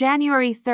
January 3,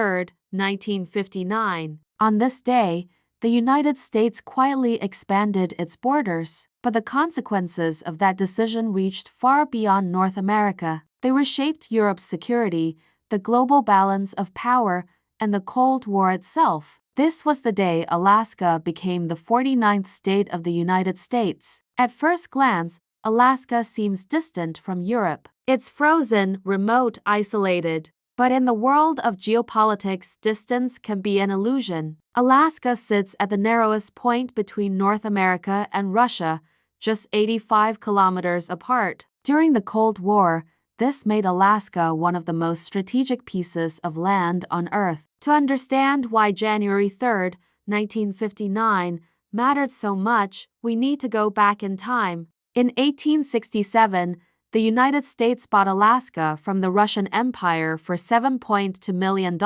1959. On this day, the United States quietly expanded its borders, but the consequences of that decision reached far beyond North America. They reshaped Europe's security, the global balance of power, and the Cold War itself. This was the day Alaska became the 49th state of the United States. At first glance, Alaska seems distant from Europe. It's frozen, remote, isolated. But in the world of geopolitics, distance can be an illusion. Alaska sits at the narrowest point between North America and Russia, just 85 kilometers apart. During the Cold War, this made Alaska one of the most strategic pieces of land on Earth. To understand why January 3, 1959, mattered so much, we need to go back in time. In 1867, the United States bought Alaska from the Russian Empire for $7.2 million.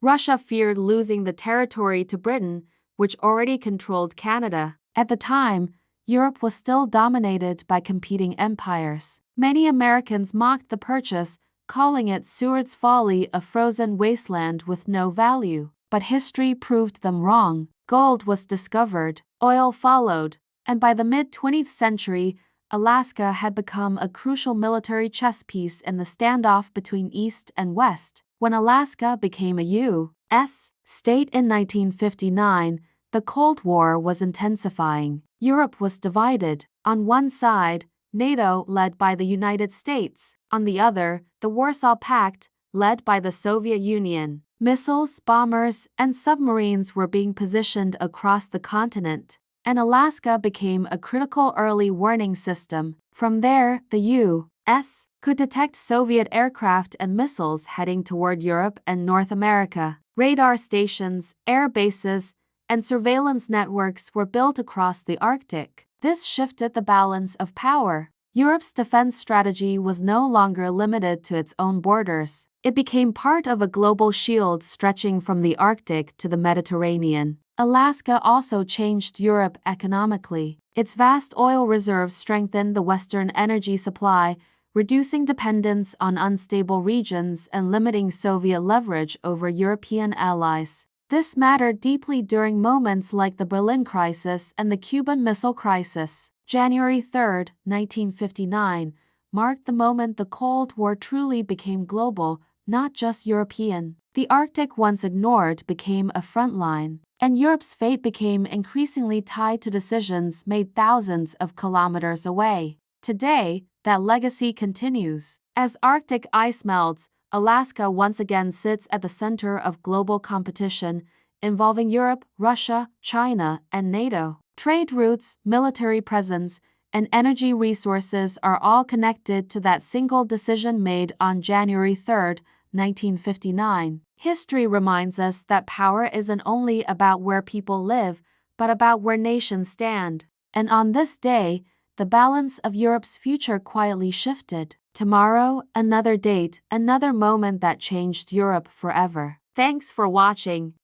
Russia feared losing the territory to Britain, which already controlled Canada. At the time, Europe was still dominated by competing empires. Many Americans mocked the purchase, calling it Seward's Folly, a frozen wasteland with no value. But history proved them wrong. Gold was discovered, oil followed, and by the mid-20th century, Alaska had become a crucial military chess piece in the standoff between East and West. When Alaska became a U.S. state in 1959, the Cold War was intensifying. Europe was divided. On one side, NATO, led by the United States. On the other, the Warsaw Pact, led by the Soviet Union. Missiles, bombers, and submarines were being positioned across the continent, and Alaska became a critical early warning system. From there, the U.S. could detect Soviet aircraft and missiles heading toward Europe and North America. Radar stations, air bases, and surveillance networks were built across the Arctic. This shifted the balance of power. Europe's defense strategy was no longer limited to its own borders. It became part of a global shield stretching from the Arctic to the Mediterranean. Alaska also changed Europe economically. Its vast oil reserves strengthened the Western energy supply, reducing dependence on unstable regions and limiting Soviet leverage over European allies. This mattered deeply during moments like the Berlin Crisis and the Cuban Missile Crisis. January 3, 1959, marked the moment the Cold War truly became global, not just European. The Arctic, once ignored, became a front line, and Europe's fate became increasingly tied to decisions made thousands of kilometers away. Today, that legacy continues. As Arctic ice melts, Alaska once again sits at the center of global competition, involving Europe, Russia, China, and NATO. Trade routes, military presence, and energy resources are all connected to that single decision made on January 3, 1959. History reminds us that power isn't only about where people live, but about where nations stand. And on this day, the balance of Europe's future quietly shifted. Tomorrow, another date, another moment that changed Europe forever. Thanks for watching.